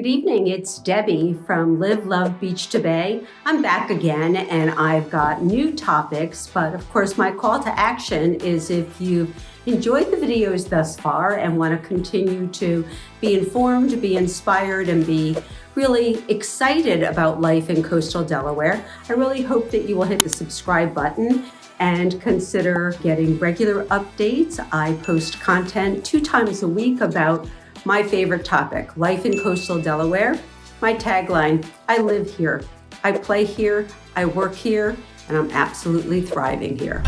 Good evening, it's Debbie from Live, Love, Beach to Bay. I'm back again and I've got new topics, but of course my call to action is if you've enjoyed the videos thus far and want to continue to be informed, be inspired, and be really excited about life in coastal Delaware, I really hope that you will hit the subscribe button and consider getting regular updates. I post content 2 times a week about my favorite topic, life in coastal Delaware. My tagline, I live here, I play here, I work here, and I'm absolutely thriving here.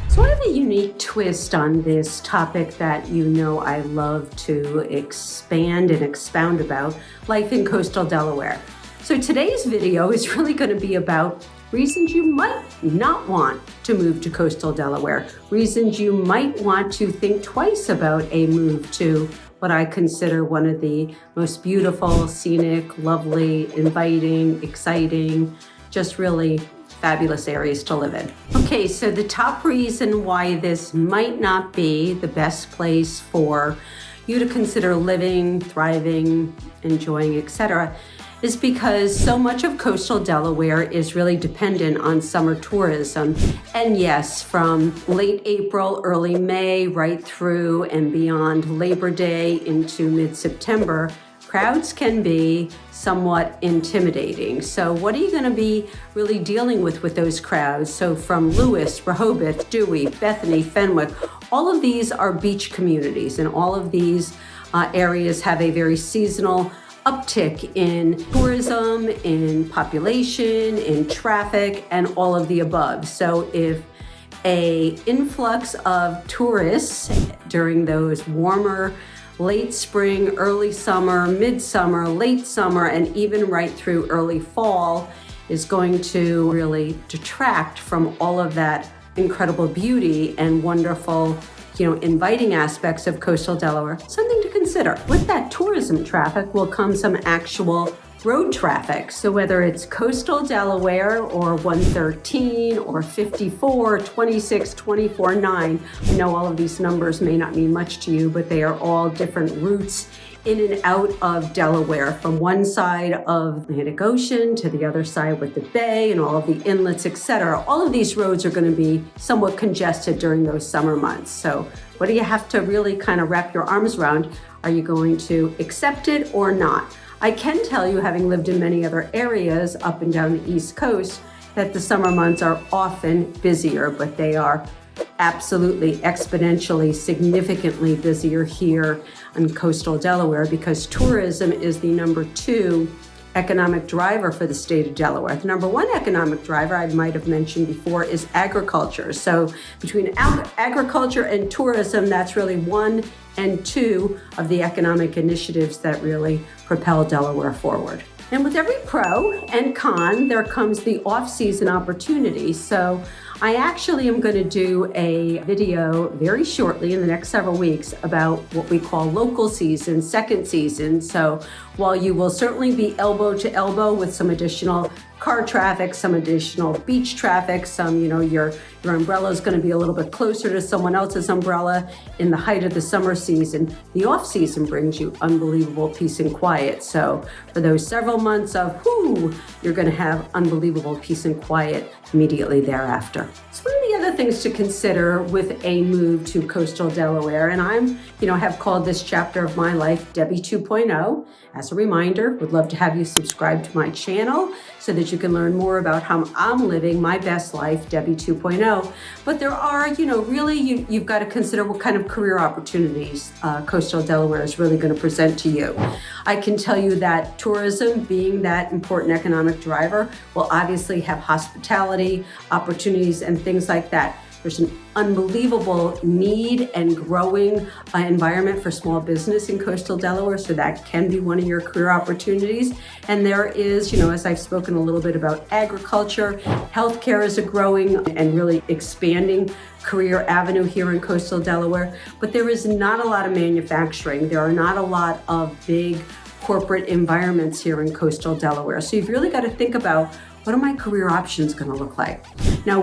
So I have a unique twist on this topic that you know I love to expand and expound about, life in coastal Delaware. So today's video is really going to be about reasons you might not want to move to coastal Delaware, reasons you might want to think twice about a move to what I consider one of the most beautiful, scenic, lovely, inviting, exciting, just really fabulous areas to live in. Okay, so the top reason why this might not be the best place for you to consider living, thriving, enjoying, etc., is because so much of coastal Delaware is really dependent on summer tourism. And yes, from late April, early May, right through and beyond Labor Day into mid-September, crowds can be somewhat intimidating. So what are you going to be really dealing with those crowds? So from Lewis, Rehoboth, Dewey, Bethany, Fenwick, all of these are beach communities, and all of these areas have a very seasonal uptick in tourism, in population, in traffic, and all of the above. So if an influx of tourists during those warmer late spring, early summer, midsummer, late summer, and even right through early fall is going to really detract from all of that incredible beauty and wonderful, inviting aspects of coastal Delaware, something to consider. With that tourism traffic will come some actual road traffic. So whether it's coastal Delaware or 113 or 54, 26, 24, 9, I know all of these numbers may not mean much to you, but they are all different routes in and out of Delaware, from one side of the Atlantic Ocean to the other side with the bay and all of the inlets, etc. All of these roads are going to be somewhat congested during those summer months. So what do you have to really kind of wrap your arms around? Are you going to accept it or not? I can tell you, having lived in many other areas up and down the East Coast, that the summer months are often busier, but they are absolutely exponentially, significantly busier here in coastal Delaware because tourism is the number 2 economic driver for the state of Delaware. The number 1 economic driver I might have mentioned before is agriculture. So between agriculture and tourism, that's really 1 and 2 of the economic initiatives that really propel Delaware forward. And with every pro and con, there comes the off-season opportunity. So I actually am going to do a video very shortly in the next several weeks about what we call local season, second season. So while you will certainly be elbow to elbow with some additional car traffic, some additional beach traffic, some, your umbrella is going to be a little bit closer to someone else's umbrella in the height of the summer season. The off season brings you unbelievable peace and quiet. So for those several months of you're going to have unbelievable peace and quiet immediately thereafter. So one of the other things to consider with a move to coastal Delaware, and I'm, have called this chapter of my life Debbie 2.0. As a reminder, would love to have you subscribe to my channel so that you can learn more about how I'm living my best life, Debbie 2.0. But there are, really you've got to consider what kind of career opportunities coastal Delaware is really going to present to you. I can tell you that tourism, being that important economic driver, will obviously have hospitality opportunities and things like that. There's an unbelievable need and growing environment for small business in coastal Delaware, so that can be one of your career opportunities. And there is, as I've spoken a little bit about agriculture, healthcare is a growing and really expanding career avenue here in coastal Delaware, but there is not a lot of manufacturing. There are not a lot of big corporate environments here in coastal Delaware. So you've really got to think about what are my career options going to look like? Now,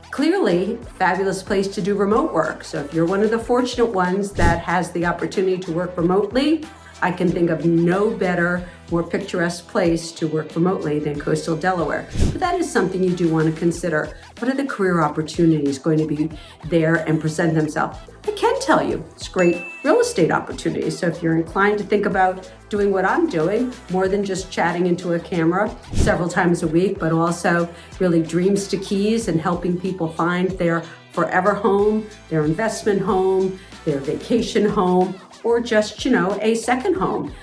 clearly, fabulous place to do remote work. So if you're one of the fortunate ones that has the opportunity to work remotely, I can think of no better, more picturesque place to work remotely than Coastal Delaware. But that is something you do want to consider. What are the career opportunities going to be there and present themselves? I can tell you, it's great real estate opportunities. So if you're inclined to think about doing what I'm doing, more than just chatting into a camera several times a week, but also really dreams to keys and helping people find their forever home, their investment home, their vacation home, or just, a second home.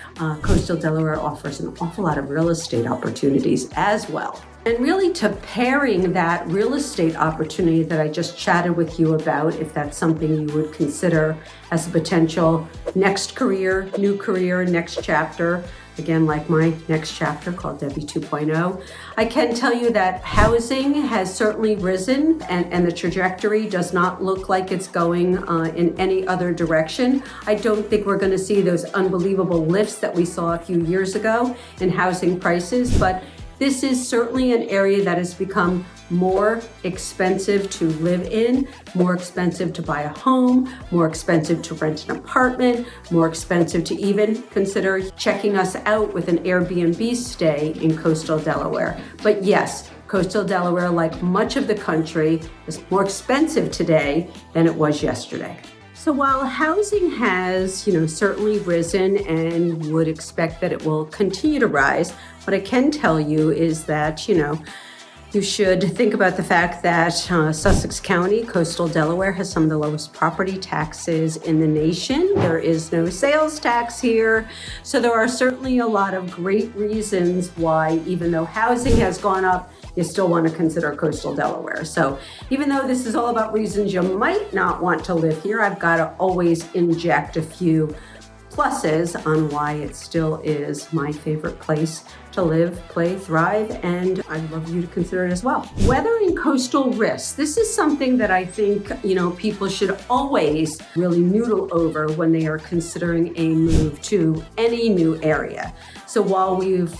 Coastal Delaware offers an awful lot of real estate opportunities as well. And really to pairing that real estate opportunity that I just chatted with you about, if that's something you would consider as a potential next career, new career, next chapter, again, like my next chapter called Debbie 2.0, I can tell you that housing has certainly risen and the trajectory does not look like it's going in any other direction. I don't think we're going to see those unbelievable lifts that we saw a few years ago in housing prices, but this is certainly an area that has become more expensive to live in, more expensive to buy a home, more expensive to rent an apartment, more expensive to even consider checking us out with an Airbnb stay in Coastal Delaware. But yes, Coastal Delaware, like much of the country, is more expensive today than it was yesterday. So while housing has, certainly risen and would expect that it will continue to rise, what I can tell you is that, you should think about the fact that Sussex County, Coastal Delaware, has some of the lowest property taxes in the nation. There is no sales tax here. So there are certainly a lot of great reasons why, even though housing has gone up, you still want to consider Coastal Delaware. So even though this is all about reasons you might not want to live here, I've got to always inject a few pluses on why it still is my favorite place to live, play, thrive, and I'd love you to consider it as well. Weathering coastal risks. This is something that I think, people should always really noodle over when they are considering a move to any new area. So while we've,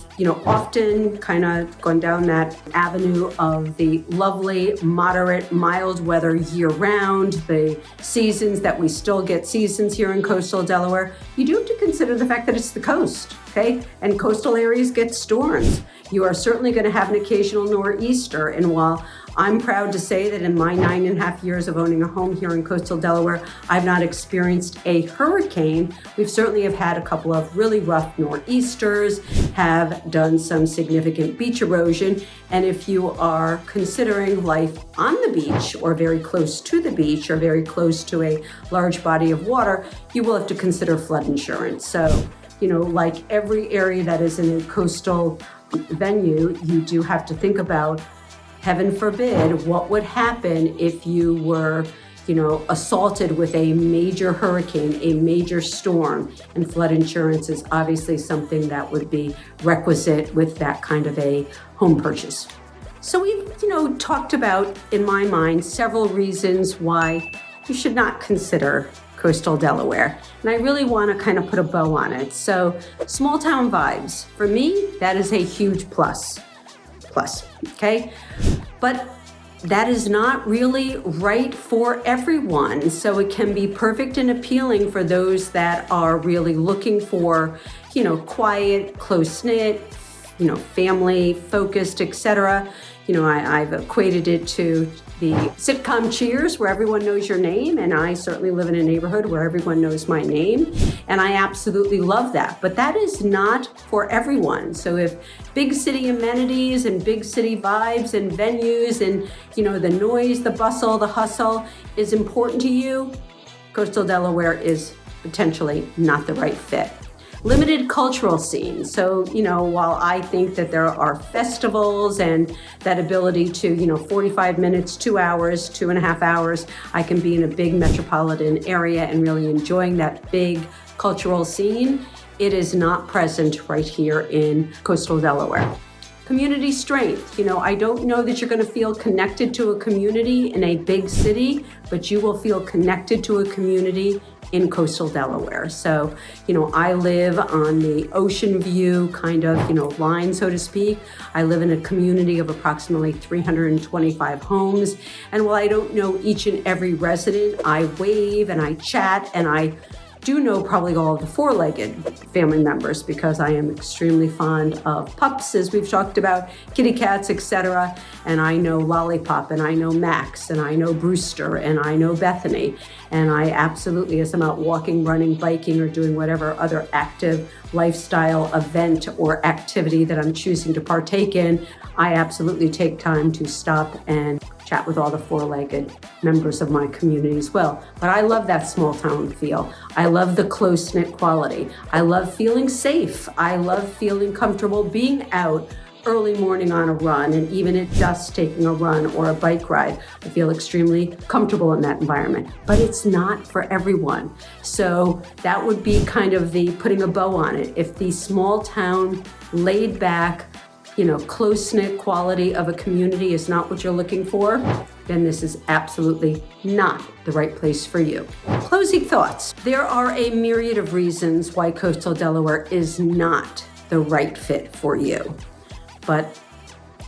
often kind of gone down that avenue of the lovely, moderate, mild weather year-round, the seasons that we still get seasons here in Coastal Delaware, you do have to consider the fact that it's the coast, okay? And coastal areas get storms. You are certainly going to have an occasional nor'easter, and while I'm proud to say that in my 9.5 years of owning a home here in Coastal Delaware, I've not experienced a hurricane. We've certainly have had a couple of really rough nor'easters, have done some significant beach erosion. And if you are considering life on the beach or very close to the beach or very close to a large body of water, you will have to consider flood insurance. So, like every area that is in a coastal venue, you do have to think about, heaven forbid, what would happen if you were, assaulted with a major hurricane, a major storm, and flood insurance is obviously something that would be requisite with that kind of a home purchase. So we've, talked about, in my mind, several reasons why you should not consider Coastal Delaware. And I really want to kind of put a bow on it. So small town vibes, for me, that is a huge plus, okay? But that is not really right for everyone. So it can be perfect and appealing for those that are really looking for, quiet, close-knit, family focused, etc. I've equated it to the sitcom Cheers, where everyone knows your name, and I certainly live in a neighborhood where everyone knows my name, and I absolutely love that. But that is not for everyone. So if big city amenities and big city vibes and venues and, the noise, the bustle, the hustle is important to you, Coastal Delaware is potentially not the right fit. Limited cultural scene. So, while I think that there are festivals and that ability to, 45 minutes, 2 hours, 2.5 hours, I can be in a big metropolitan area and really enjoying that big cultural scene, it is not present right here in Coastal Delaware. Community strength. I don't know that you're going to feel connected to a community in a big city, but you will feel connected to a community in coastal Delaware. So, I live on the ocean view kind of, line, so to speak. I live in a community of approximately 325 homes. And while I don't know each and every resident, I wave and I chat, and I do know probably all of the four-legged family members because I am extremely fond of pups, as we've talked about, kitty cats, etc. And I know Lollipop, and I know Max, and I know Brewster, and I know Bethany. And I absolutely, as I'm out walking, running, biking, or doing whatever other active lifestyle event or activity that I'm choosing to partake in, I absolutely take time to stop and chat with all the four-legged members of my community as well. But I love that small town feel. I love the close-knit quality. I love feeling safe. I love feeling comfortable being out early morning on a run, and even at dusk taking a run or a bike ride. I feel extremely comfortable in that environment, but it's not for everyone. So that would be kind of the putting a bow on it. If the small town, laid back, close-knit quality of a community is not what you're looking for, then this is absolutely not the right place for you. Closing thoughts. There are a myriad of reasons why coastal Delaware is not the right fit for you. But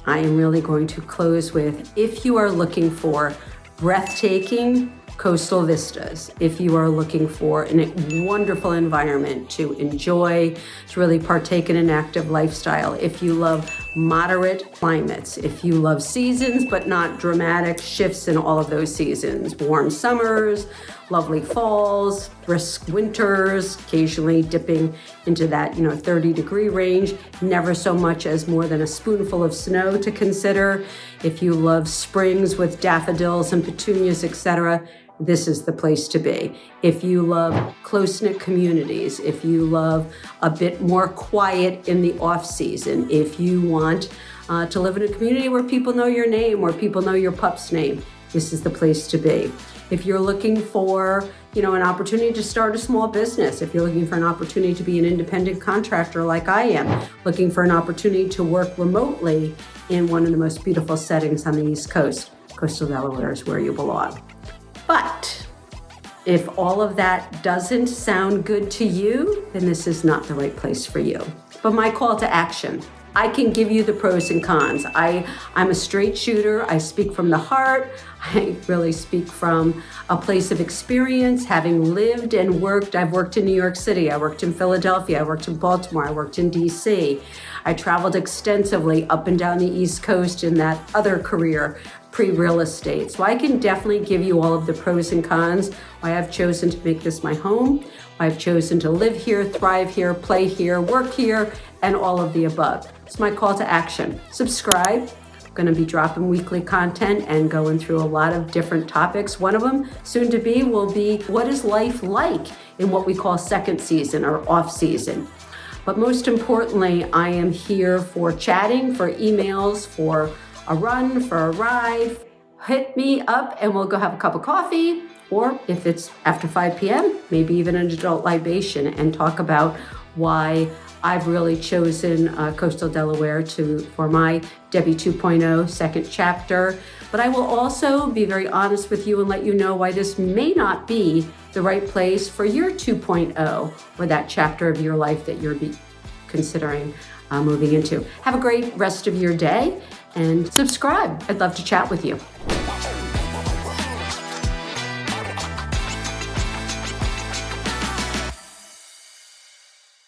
I am really going to close with, if you are looking for breathtaking coastal vistas, if you are looking for a wonderful environment to enjoy, to really partake in an active lifestyle, if you love moderate climates, if you love seasons but not dramatic shifts in all of those seasons, warm summers, lovely falls, brisk winters, occasionally dipping into that 30-degree range, never so much as more than a spoonful of snow to consider. If you love springs with daffodils and petunias, etc., this is the place to be. If you love close-knit communities, if you love a bit more quiet in the off-season, if you want to live in a community where people know your name, where people know your pup's name, this is the place to be. If you're looking for, an opportunity to start a small business, if you're looking for an opportunity to be an independent contractor like I am, looking for an opportunity to work remotely in one of the most beautiful settings on the East Coast, coastal Delaware is where you belong. But if all of that doesn't sound good to you, then this is not the right place for you. But my call to action, I can give you the pros and cons. I'm a straight shooter. I speak from the heart. I really speak from a place of experience, having lived and worked. I've worked in New York City. I worked in Philadelphia. I worked in Baltimore. I worked in DC. I traveled extensively up and down the East Coast in that other career, pre-real estate. So I can definitely give you all of the pros and cons, why I've chosen to make this my home, why I've chosen to live here, thrive here, play here, work here, and all of the above. It's my call to action. Subscribe. I'm going to be dropping weekly content and going through a lot of different topics. One of them, soon to be, will be what is life like in what we call second season or off season. But most importantly, I am here for chatting, for emails, for a run, for a ride. Hit me up and we'll go have a cup of coffee, or if it's after 5 p.m., maybe even an adult libation, and talk about why I've really chosen coastal Delaware for my Debbie 2.0 second chapter. But I will also be very honest with you and let you know why this may not be the right place for your 2.0 or that chapter of your life that you're considering moving into. Have a great rest of your day and subscribe. I'd love to chat with you.